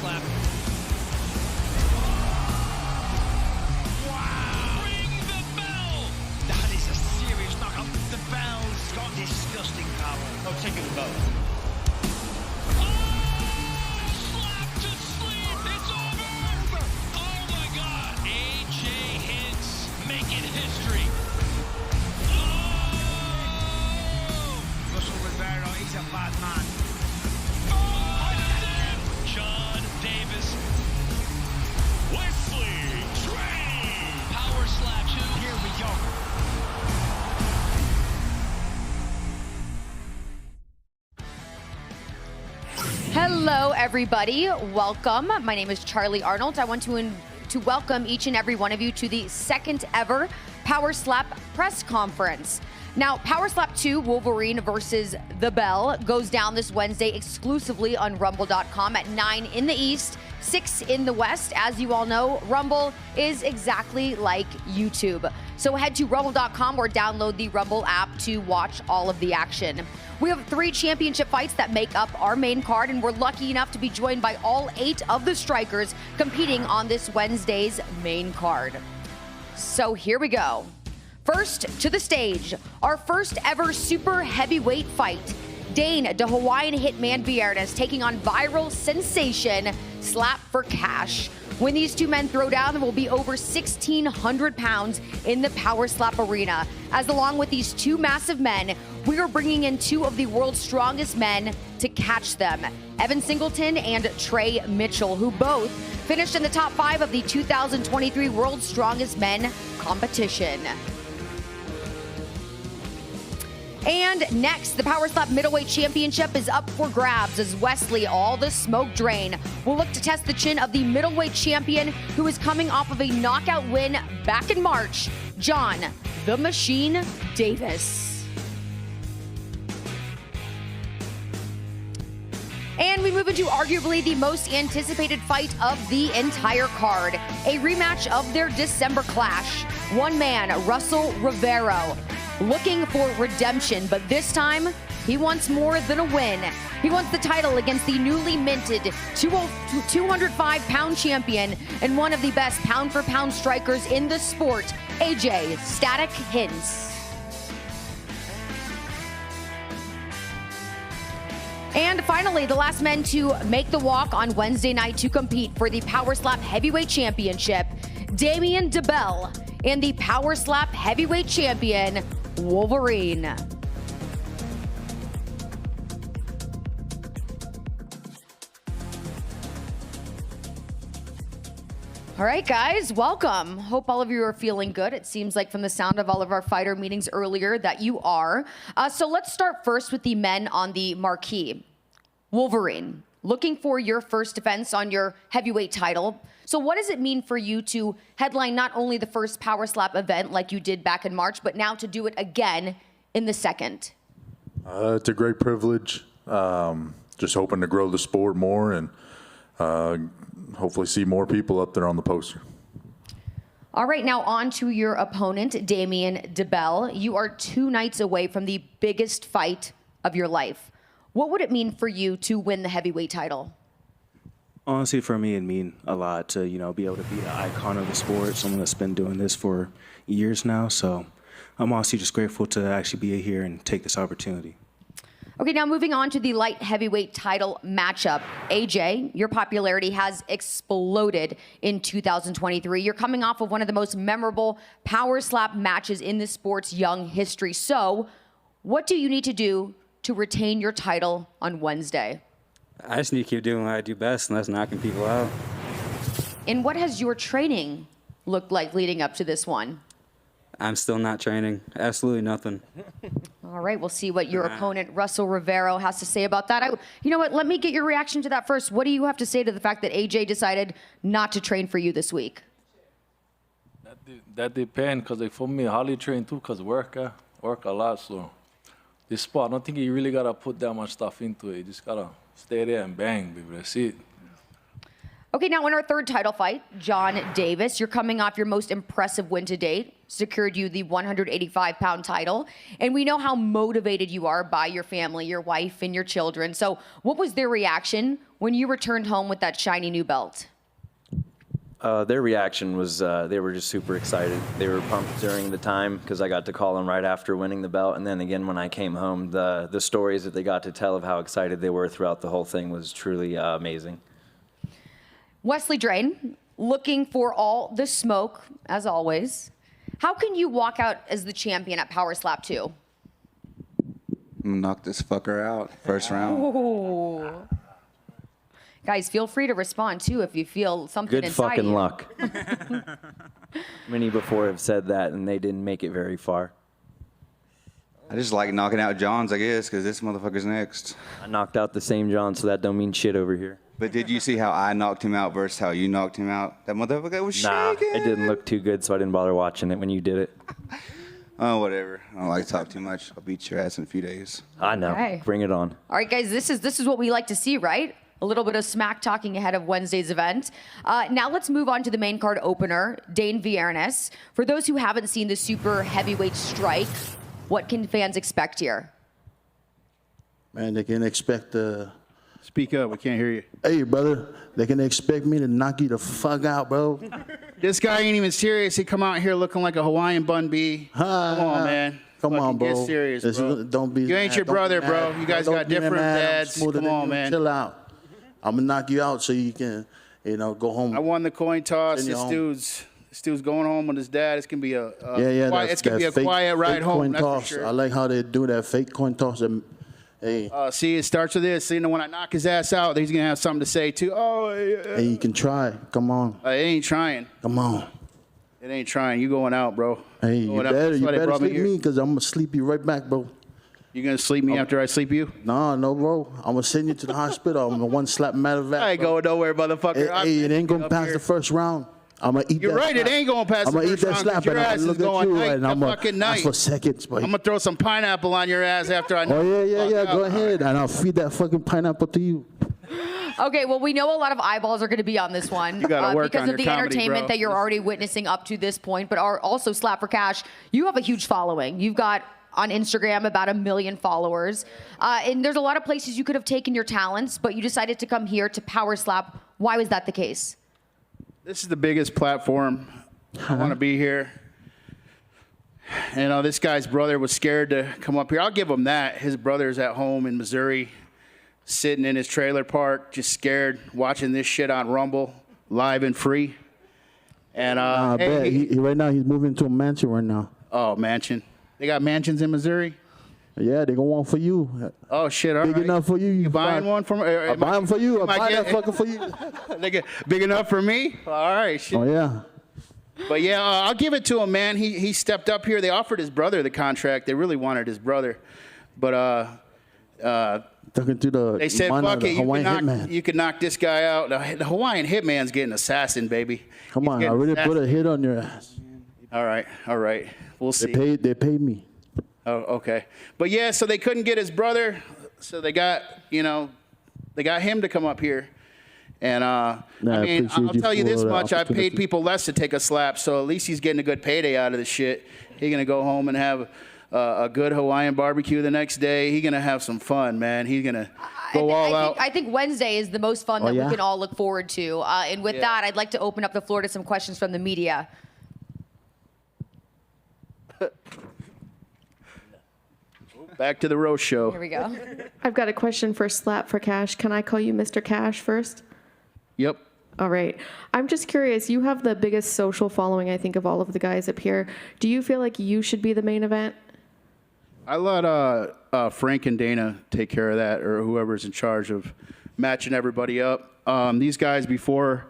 slap. Wow! Ring the bell! That is a serious knockout. The bell's got disgusting power. Oh, take it both. Slap to sleep! It's over! Oh my God! Ayjay Hintz making history. Russel Rivero, he's a bad man. John Davis. Wesley Drain! Power slap two. Here we go. Hello, everybody. Welcome. My name is Charlie Arnold. I want to welcome each and every one of you to the second ever Power Slap press conference. Now, Power Slap 2, Wolverine versus The Bell, goes down this Wednesday exclusively on Rumble.com at 9 in the East, 6 in the West. As you all know, Rumble is exactly like YouTube. So head to Rumble.com or download the Rumble app to watch all of the action. We have 3 championship fights that make up our main card, and we're lucky enough to be joined by all 8 of the strikers competing on this Wednesday's main card. So here we go. First to the stage, our first ever super heavyweight fight. Dayne the Hawaiian Hitman Viernes taking on viral sensation Slap for Cash. When these two men throw down, there will be over 1,600 pounds in the Power Slap arena. As along with these two massive men, we are bringing in 2 of the world's strongest men to catch them. Evan Singleton and Trey Mitchell, who both finished in the top 5 of the 2023 World's Strongest Men competition. And next, the Power Slap Middleweight Championship is up for grabs as Wesley Drain will look to test the chin of the middleweight champion who is coming off of a knockout win back in March, John the Machine Davis. And we move into arguably the most anticipated fight of the entire card, a rematch of their December clash. One man, Russel Rivero, looking for redemption, but this time he wants more than a win. He wants the title against the newly minted 205-pound champion and one of the best pound-for-pound strikers in the sport, Ayjay "Static" Hintz. And finally, the last men to make the walk on Wednesday night to compete for the Power Slap Heavyweight Championship, Damien Dibbell and the Power Slap Heavyweight Champion, Wolverine. All right, guys, welcome. Hope all of you are feeling good. It seems like from the sound of all of our fighter meetings earlier that you are. So let's start first with the men on the marquee. Wolverine, looking for your first defense on your heavyweight title. So what does it mean for you to headline not only the first Power Slap event like you did back in March, but now to do it again in the second? It's a great privilege. Just hoping to grow the sport more and hopefully see more people up there on the poster. All right, now on to your opponent, Damien Dibbell. You are 2 nights away from the biggest fight of your life. What would it mean for you to win the heavyweight title? Honestly, for me, it'd mean a lot to, be able to be an icon of the sport, someone that's been doing this for years now. So I'm honestly just grateful to actually be here and take this opportunity. Okay, now moving on to the light heavyweight title matchup. Ayjay, your popularity has exploded in 2023. You're coming off of one of the most memorable Power Slap matches in the sport's young history. So what do you need to do to retain your title on Wednesday? I just need to keep doing what I do best, and that's knocking people out. And what has your training looked like leading up to this one? I'm still not training. Absolutely nothing. All right, we'll see what your opponent, Russel Rivero, has to say about that. You know what? Let me get your reaction to that first. What do you have to say to the fact that Ayjay decided not to train for you this week? That depends, because for me, I hardly train too, because work a lot. So this sport, I don't think you really got to put that much stuff into it. You just got to stay there and bang, baby. That's it. Okay, now in our third title fight, John Davis, you're coming off your most impressive win to date. secured you the 185-pound title. And we know how motivated you are by your family, your wife, and your children. So what was their reaction when you returned home with that shiny new belt? Their reaction was they were just super excited. They were pumped during the time because I got to call them right after winning the belt. And then again, when I came home, the stories that they got to tell of how excited they were throughout the whole thing was truly amazing. Wesley Drain, looking for all the smoke, as always. How can you walk out as the champion at Power Slap 2? I'm gonna knock this fucker out first round. Ooh. Guys, feel free to respond, too, if you feel something Good inside fucking you. luck. Many before have said that, and they didn't make it very far. I just like knocking out Johns, I guess, because this motherfucker's next. I knocked out the same John, so that don't mean shit over here. But did you see how I knocked him out versus how you knocked him out? That motherfucker was Nah, shaking. it didn't look too good, so I didn't bother watching it when you did it. Oh, whatever. I don't like to talk too much. I'll beat your ass in a few days. I know. Okay. Bring it on. All right, guys, this is what we like to see, right? A little bit of smack talking ahead of Wednesday's event. Now let's move on to the main card opener, Dayne Viernes. For those who haven't seen the super heavyweight strike, what can fans expect here? Man, they can expect Speak up, we can't hear you. hey, brother, they can expect me to knock you the fuck out, bro. This guy ain't even serious. He come out here looking like a Hawaiian bun bee. Come on, man. Come on, bro. Get serious, This bro. is- don't be You ain't mad. your Don't be brother, mad. bro. You guys Don't got be different mad. I'm dads. smoother Come than on, you. man. Chill out. I'm gonna knock you out so you can, go home. I won the coin toss. Send you home. This dude's going home with his dad. It's gonna be a Yeah, quiet, it's gonna be a quiet ride home. Coin That's toss. for sure. I like how they do that fake coin toss. Hey, See, it starts with this. So, when I knock his ass out, he's gonna have something to say too. hey, you can try. Come on. It ain't trying. Come on. It ain't trying. You going out, bro. Hey, you Going out. better, That's you why they better brought me sleep here. me because I'm gonna sleep you right back, bro. You gonna sleep me after I sleep you? Nah, no, bro. I'm gonna send you to the hospital. I'm gonna one slap matter of fact. I ain't bro. going nowhere, motherfucker. Hey, it ain't gonna Up pass here. the first round. I'm gonna eat You're that right, it slap. ain't going past I'm the gonna eat first that round, slap 'cause your and I'm ass gonna is look at going you night and to I'm gonna fucking that's night. for seconds, boy. I'm gonna throw some pineapple on your ass after I. Oh yeah, knock go out. ahead, and I'll feed that fucking pineapple to you. Okay, well, we know a lot of eyeballs are going to be on this one You gotta work because on of your the comedy, entertainment bro. that you're already witnessing up to this point, but are also Slap for Cash. You have a huge following. You've got on Instagram about 1 million followers, and there's a lot of places you could have taken your talents, but you decided to come here to Power Slap. Why was that the case? This is the biggest platform. I want to be here. This guy's brother was scared to come up here. I'll give him that. His brother's at home in Missouri, sitting in his trailer park, just scared, watching this shit on Rumble, live and free. And I bet right now he's moving to a mansion right now. oh, mansion. They got mansions in Missouri. Yeah, they gonna want for you. Oh shit! All Big right. enough for you. You buying one for me? I buy them for you. I am I buy that getting- fucker for you. Nigga, big enough for me? All right, shit. Oh yeah. But yeah, I'll give it to him, man. He stepped up here. They offered his brother the contract. They really wanted his brother, but Talking to the they said, man of "Fuck the it, Hawaiian hitman. you can knock this guy out." The Hawaiian hitman's getting assassin, baby. Come He's on, I getting already put a assassin. hit on your ass. All right. We'll see. They paid me. Oh, okay. But yeah, so they couldn't get his brother, so they got him to come up here. And I appreciate I'll you tell you for this the much: I've paid opportunity. people less to take a slap, so at least he's getting a good payday out of the shit. He's gonna go home and have a good Hawaiian barbecue the next day. He's gonna have some fun, man. He's gonna go all out. I think Wednesday is the most fun Oh, that yeah? we can all look forward to. And with that, I'd like to open up the floor to some questions from the media. Back to the roast show. Here we go. I've got a question for Slap for Cash. Can I call you Mr. Cash first? Yep. All right. I'm just curious. You have the biggest social following, I think, of all of the guys up here. Do you feel like you should be the main event? I let Frank and Dana take care of that, or whoever's in charge of matching everybody up. These guys before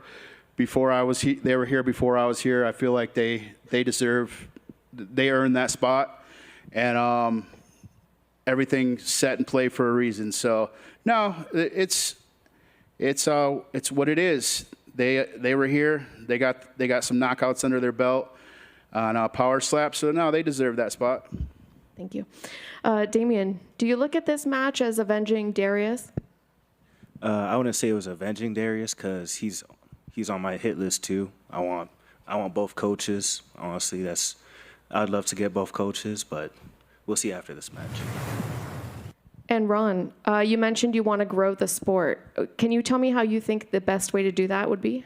I was they were here before I was here. I feel like they earned that spot, and everything's set in play for a reason. So no, it's what it is. They were here. They got some knockouts under their belt on Power Slap. So no, they deserve that spot. Thank you. Damien, do you look at this match as avenging Darius? I wouldn't say it was avenging Darius because he's on my hit list too. I want both coaches. Honestly, that's I'd love to get both coaches, but we'll see after this match. And Ron, you mentioned you want to grow the sport. Can you tell me how you think the best way to do that would be?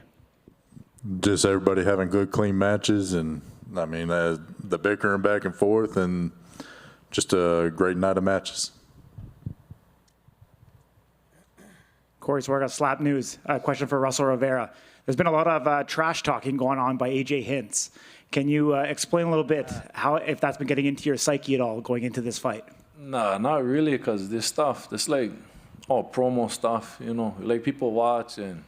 Just everybody having good, clean matches, and I mean the bickering back and forth, and just a great night of matches. Corey Swerga, Slap News. A question for Russel Rivero. There's been a lot of trash talking going on by Ayjay Hintz. Can you explain a little bit if that's been getting into your psyche at all going into this fight? Nah, not really, because this stuff, this like all promo stuff, you know, like people watch and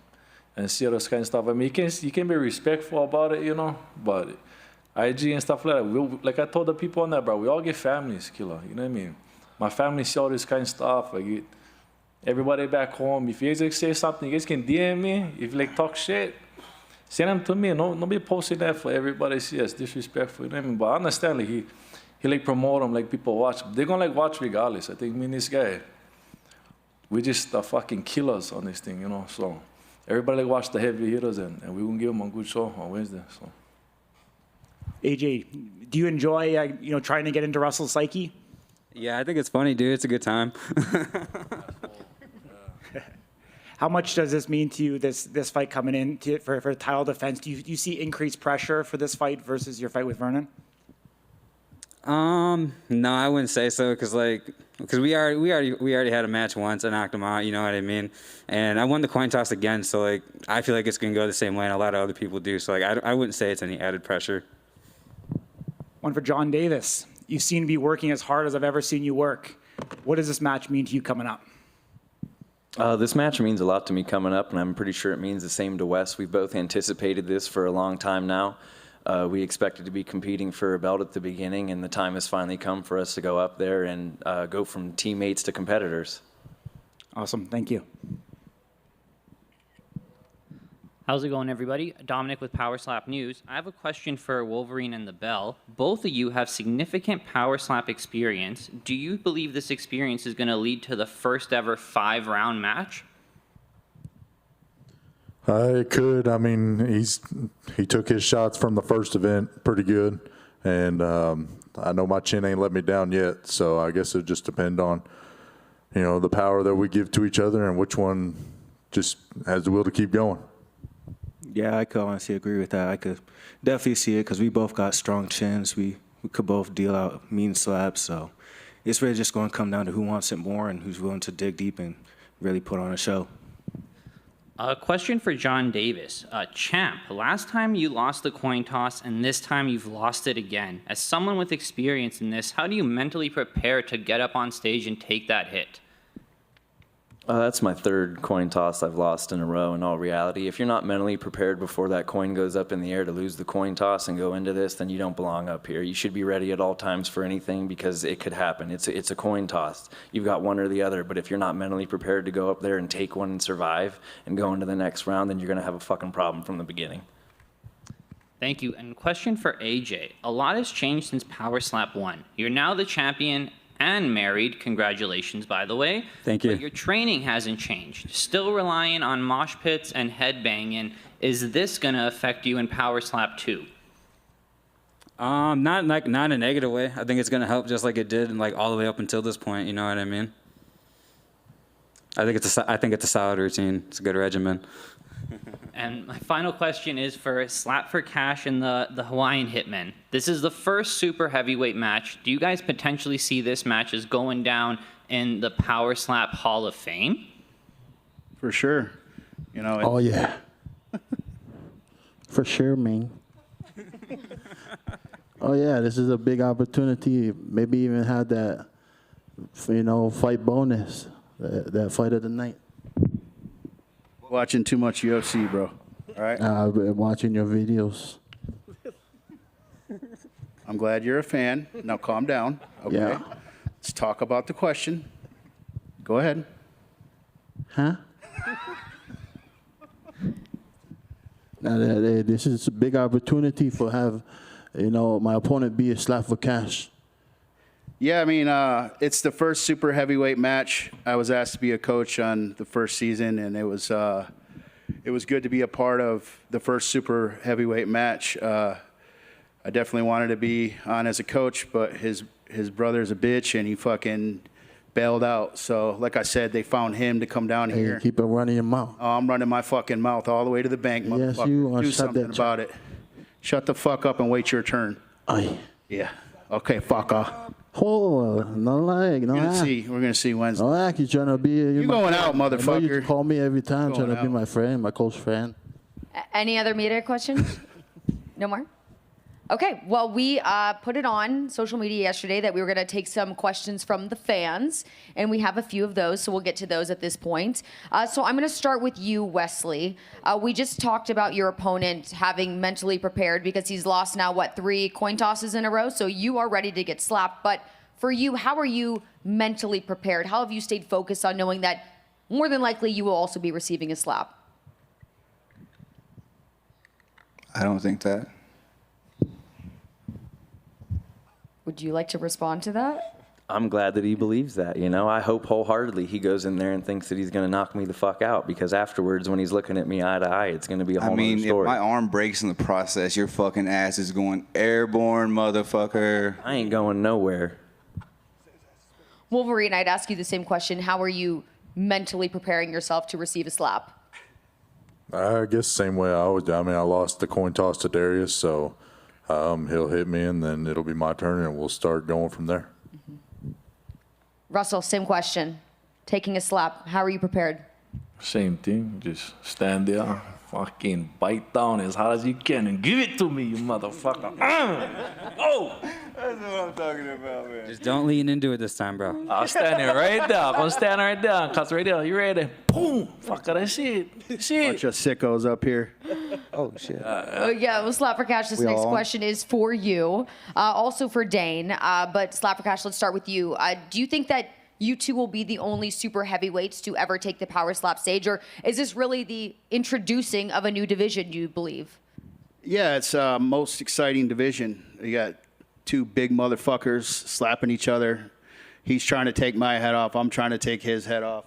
see all this kind of stuff. I mean, you can be respectful about it, you know, but IG and stuff like that, like I told the people on that, bro, we all get families, killer, you know what I mean? My family see all this kind of stuff, like everybody back home, if you guys say something, you guys can DM me, if you like talk shit, send them to me. No be posting that for everybody to see. It's disrespectful, you know what I mean? But I understand, like, he like promote them, like people watch. They're gonna like watch regardless. I think me and this guy, we just fucking killers on this thing, you know? So everybody like watch the heavy hitters, and we're gonna give them a good show on Wednesday, so. AJ, do you enjoy, trying to get into Russell's psyche? Yeah, I think it's funny, dude. It's a good time. How much does this mean to you, this fight coming in for title defense? Do you see increased pressure for this fight versus your fight with Vernon? No, I wouldn't say so, because we already had a match once. I knocked him out, you know what I mean? And I won the coin toss again, so like I feel like it's gonna go the same way, and a lot of other people do. So like I wouldn't say it's any added pressure. One for John Davis. You seem to be working as hard as I've ever seen you work. What does this match mean to you coming up? This match means a lot to me coming up, and I'm pretty sure it means the same to Wes. We've both anticipated this for a long time now. We expected to be competing for a belt at the beginning, and the time has finally come for us to go up there and go from teammates to competitors. Awesome. Thank you. How's it going, everybody? Dominic with Power Slap News. I have a question for Wolverine and the Bell. Both of you have significant Power Slap experience. Do you believe this experience is going to lead to the first ever 5-round match? It could. I mean, he took his shots from the first event pretty good, and I know my chin ain't let me down yet. So I guess it just depend on, the power that we give to each other and which one just has the will to keep going. Yeah, I could honestly agree with that. I could definitely see it because we both got strong chins. We could both deal out mean slaps. So it's really just going to come down to who wants it more and who's willing to dig deep and really put on a show. A question for John Davis. Champ, last time you lost the coin toss and this time you've lost it again. As someone with experience in this, how do you mentally prepare to get up on stage and take that hit? That's my third coin toss I've lost in a row in all reality. If you're not mentally prepared before that coin goes up in the air to lose the coin toss and go into this, then you don't belong up here. You should be ready at all times for anything because it could happen. It's a coin toss. You've got one or the other, but if you're not mentally prepared to go up there and take one and survive and go into the next round, then you're going to have a fucking problem from the beginning. Thank you. And question for AJ. A lot has changed since Power Slap 1. You're now the champion and married. Congratulations, by the way. Thank you. But your training hasn't changed. Still relying on mosh pits and headbanging. Is this going to affect you in Power Slap 2? Not in a negative way. I think it's going to help just like it did, and like all the way up until this point. You know what I mean? I think it's a solid routine. It's a good regimen. And my final question is for Slap for Cash and the Hawaiian Hitmen. This is the first super heavyweight match. Do you guys potentially see this match as going down in the Power Slap Hall of Fame? For sure. Oh, yeah. For sure, man. Oh, yeah, this is a big opportunity. Maybe even have that, fight bonus, that fight of the night. Watching too much UFC, bro. All right? I've been watching your videos. I'm glad you're a fan. Now calm down. Okay. Yeah. Let's talk about the question. Go ahead. Huh? Now, this is a big opportunity for my opponent be a Slap for Cash. Yeah, I mean, it's the first super heavyweight match. I was asked to be a coach on the first season, and it was good to be a part of the first super heavyweight match. I definitely wanted to be on as a coach, but his brother's a bitch, and he fucking bailed out. So, like I said, they found him to come down here. Keep it running your mouth. Oh, I'm running my fucking mouth all the way to the bank, motherfucker. Yes, you are. Do Shut something that about it. Shut the fuck up and wait your turn. Aye. Yeah. Okay, fuck off. Oh, no lag, no act. We're gonna see Wednesday. No act. You trying to be? You going out, I know motherfucker. you call me every time, Going trying to be out. my friend, my close friend. Any other media questions? No more? Okay, well, we put it on social media yesterday that we were going to take some questions from the fans, and we have a few of those, so we'll get to those at this point. So I'm going to start with you, Wesley. We just talked about your opponent having mentally prepared because he's lost now, 3 coin tosses in a row, so you are ready to get slapped. But for you, how are you mentally prepared? How have you stayed focused on knowing that more than likely you will also be receiving a slap? I don't think that. Would you like to respond to that? I'm glad that he believes that, you know. I hope wholeheartedly he goes in there and thinks that he's going to knock me the fuck out, because afterwards when he's looking at me eye to eye, it's going to be a whole nother story. If my arm breaks in the process, your fucking ass is going airborne, motherfucker. I ain't going nowhere. Wolverine, I'd ask you the same question. How are you mentally preparing yourself to receive a slap? I guess the same way I always do. I mean, I lost the coin toss to Darius, so he'll hit me, and then it'll be my turn, and we'll start going from there. Russell, same question. Taking a slap, how are you prepared? Same thing. Just stand there, fucking bite down as hard as you can and give it to me, you motherfucker. Oh! That's what I'm talking about, man. Just don't lean into it this time, bro. I'll stand there right there. I'm gonna stand right there. Cause right there, you ready? Boom! Fucker, that's it. Bunch of sickos up here. Oh, shit. Yeah, well, Slap for Cash, this We next all on? question is for you. Also for Dayne, but Slap for Cash, let's start with you. Do you think that you two will be the only super heavyweights to ever take the power slap stage, or is this really the introducing of a new division, do you believe? Yeah, it's most exciting division. You got 2 big motherfuckers slapping each other. He's trying to take my head off. I'm trying to take his head off.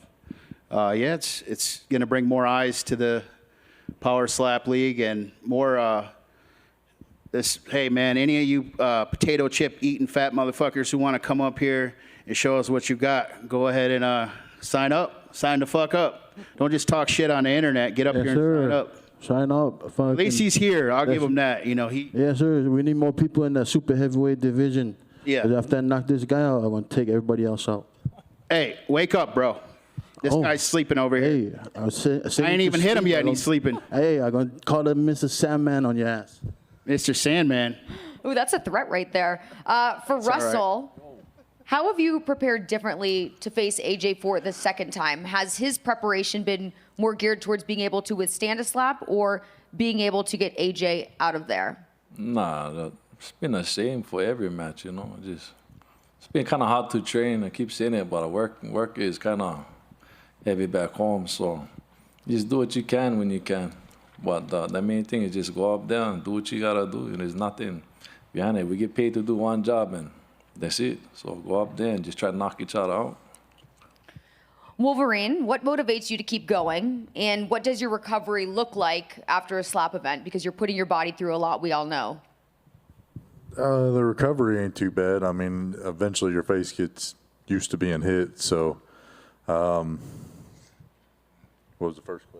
Yeah, it's going to bring more eyes to the Power Slap League and more hey, man, any of you potato chip eating fat motherfuckers who want to come up here and show us what you got, go ahead and sign up. Sign the fuck up. Don't just talk shit on the internet. Get up Yes, here sir. and sign up. Sign up. At least he's here. I'll give him that. You know, he. Yes, sir. We need more people in the super heavyweight division. Yeah. 'Cause after I knock this guy out, I want to take everybody else out. Hey, wake up, bro. This guy's sleeping over here. Hey, I ain't even hit him yet, and he's sleeping. Hey, I'm going to call the Mr. Sandman on your ass. Mr. Sandman. Ooh, that's a threat right there. For That's all right. Russell, how have you prepared differently to face AJ for the second time? Has his preparation been more geared towards being able to withstand a slap or being able to get AJ out of there? Nah, it's been the same for every match, you know. It's been kind of hard to train. I keep saying it, but work is kind of heavy back home. So just do what you can when you can. But the main thing is just go up there and do what you gotta do. And there's nothing behind it. We get paid to do one job, and that's it. So go up there and just try to knock each other out. Wolverine, what motivates you to keep going? And what does your recovery look like after a slap event? Because you're putting your body through a lot, we all know. The recovery ain't too bad. I mean, eventually your face gets used to being hit. So, what was the first question?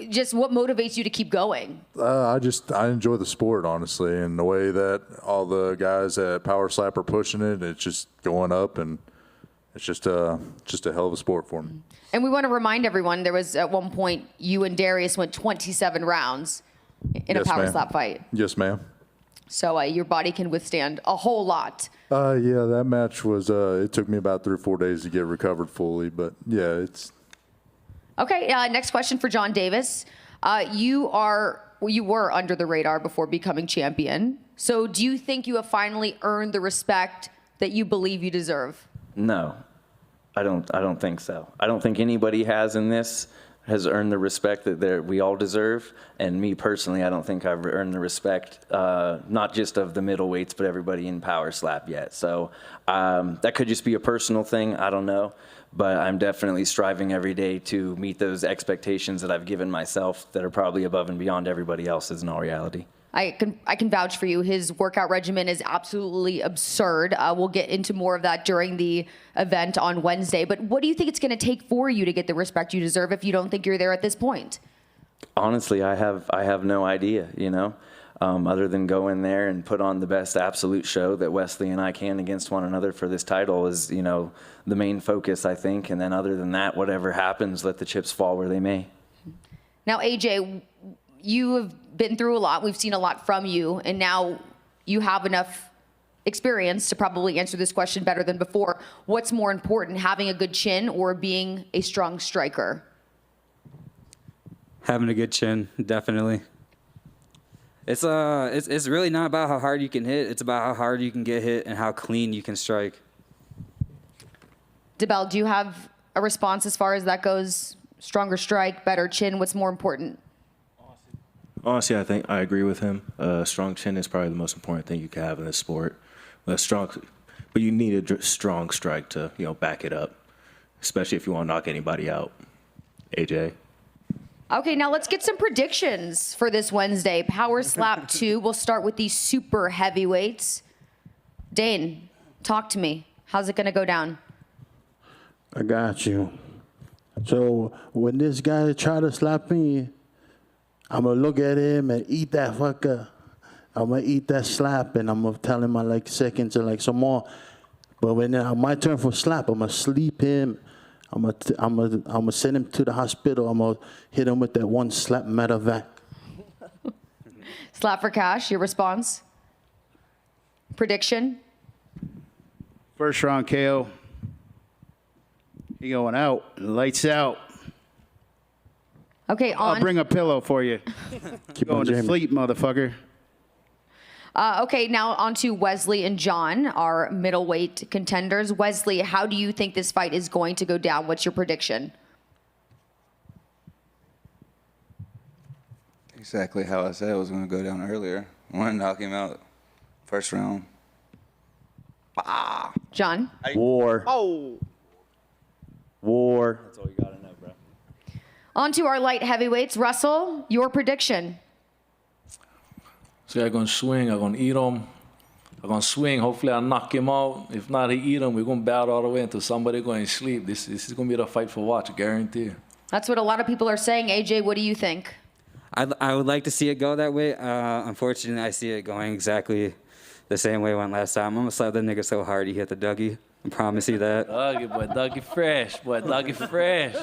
Just what motivates you to keep going? I enjoy the sport, honestly, and the way that all the guys at Power Slap are pushing it. It's just going up, and it's just a hell of a sport for me. And we want to remind everyone there was at one point you and Darius went 27 rounds in a power slap fight. Yes, ma'am. So your body can withstand a whole lot. Yeah, that match was. It took me about 3 or 4 days to get recovered fully, but yeah, it's. Okay, next question for John Davis. You were under the radar before becoming champion. So do you think you have finally earned the respect that you believe you deserve? No, I don't think so. I don't think anybody has earned the respect that we all deserve. And me personally, I don't think I've earned the respect, not just of the middleweights, but everybody in Power Slap yet. So that could just be a personal thing. I don't know. But I'm definitely striving every day to meet those expectations that I've given myself that are probably above and beyond everybody else's in all reality. I can vouch for you. His workout regimen is absolutely absurd. We'll get into more of that during the event on Wednesday. But what do you think it's going to take for you to get the respect you deserve if you don't think you're there at this point? Honestly, I have no idea, you know, other than go in there and put on the best absolute show that Wesley and I can against one another for this title is, you know, the main focus, I think. And then other than that, whatever happens, let the chips fall where they may. Now, AJ, you have been through a lot. We've seen a lot from you, and now you have enough experience to probably answer this question better than before. What's more important, having a good chin or being a strong striker? Having a good chin, definitely. It's really not about how hard you can hit. It's about how hard you can get hit and how clean you can strike. Dibbell, do you have a response as far as that goes? Stronger strike, better chin. What's more important? Honestly, I think I agree with him. Strong chin is probably the most important thing you can have in this sport. But you need a strong strike to, you know, back it up, especially if you want to knock anybody out. AJ. Okay, now let's get some predictions for this Wednesday. Power Slap 2. We'll start with the super heavyweights. Dayne, talk to me. How's it going to go down? I got you. So when this guy try to slap me, I'm going to look at him and eat that fucker. I'm going to eat that slap, and I'm going to tell him I like seconds and like some more. But when my turn for slap, I'm going to sleep him. I'm gonna send him to the hospital. I'm going to hit him with that one slap medevac. Slap for cash, your response? Prediction? First round KO. He going out. Lights out. Okay, I'll bring a pillow for you. Keep going on to jamming. sleep, motherfucker. Okay, now on to Wesley and John, our middleweight contenders. Wesley, how do you think this fight is going to go down? What's your prediction? Exactly how I said it was going to go down earlier. I want to knock him out first round. John? War. Oh. War. That's all you got to know, bro. On to our light heavyweights. Russell, your prediction. So I'm going to swing. I'm going to eat him. I'm going to swing. Hopefully I knock him out. If not, he eat him. We're going to battle all the way until somebody going to sleep. This is going to be the fight for watch, I guarantee. That's what a lot of people are saying. AJ, what do you think? I would like to see it go that way. Unfortunately, I see it going exactly the same way it went last time. I'm going to slap that nigga so hard he hit the Dougie. I promise you that. Dougie, boy. Dougie fresh. Boy, Dougie fresh.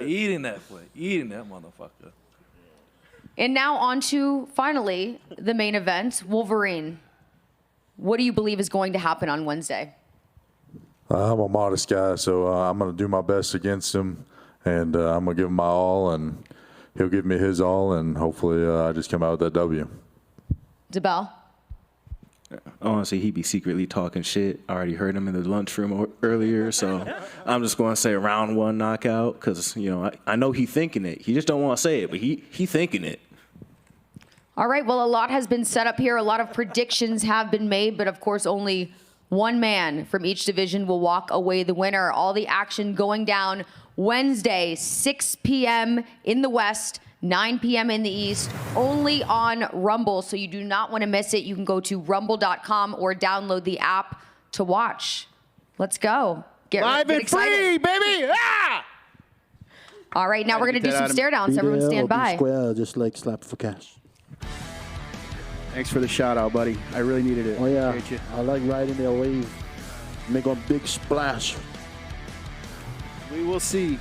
Eating that, boy. Eating that motherfucker. And now on to, finally, the main event, Wolverine. What do you believe is going to happen on Wednesday? I'm a modest guy, so I'm going to do my best against him, and I'm going to give him my all, and he'll give me his all, and hopefully I just come out with that W. Dibbell? Honestly, he be secretly talking shit. I already heard him in the lunchroom earlier, so I'm just going to say round one knockout because, you know, I know he thinking it. He just don't want to say it, but he thinking it. All right, well, a lot has been set up here. A lot of predictions have been made, but of course, only one man from each division will walk away the winner. All the action going down Wednesday, 6 p.m. in the West, 9 p.m. in the East, only on Rumble. So you do not want to miss it. You can go to rumble.com or download the app to watch. Let's go. Get and excited. free, baby! Ah! All right, now we're going to do some stare downs. Everyone stand by. Square, just like slap for cash. Thanks for the shout out, buddy. I really needed it. Oh, yeah. Appreciate you. I like riding their wave. Make a big splash. We will see.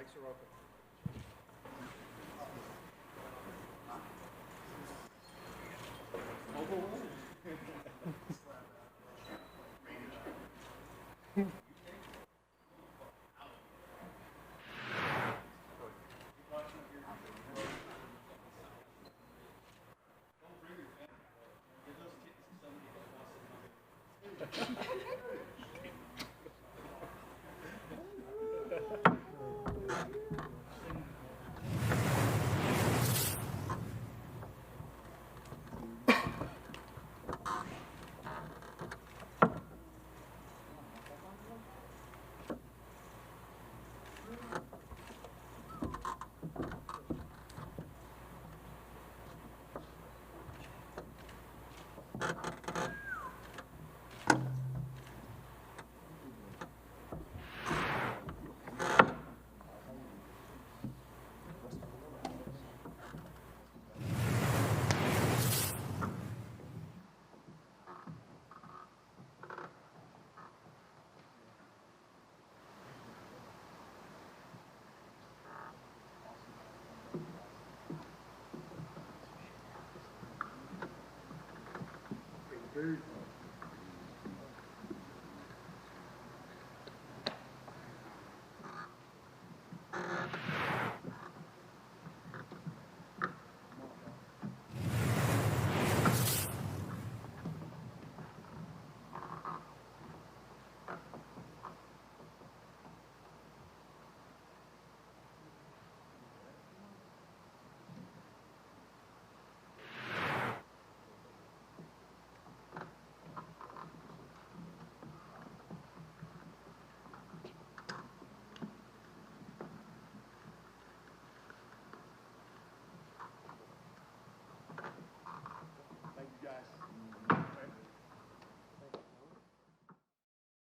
Mics are open. Dude.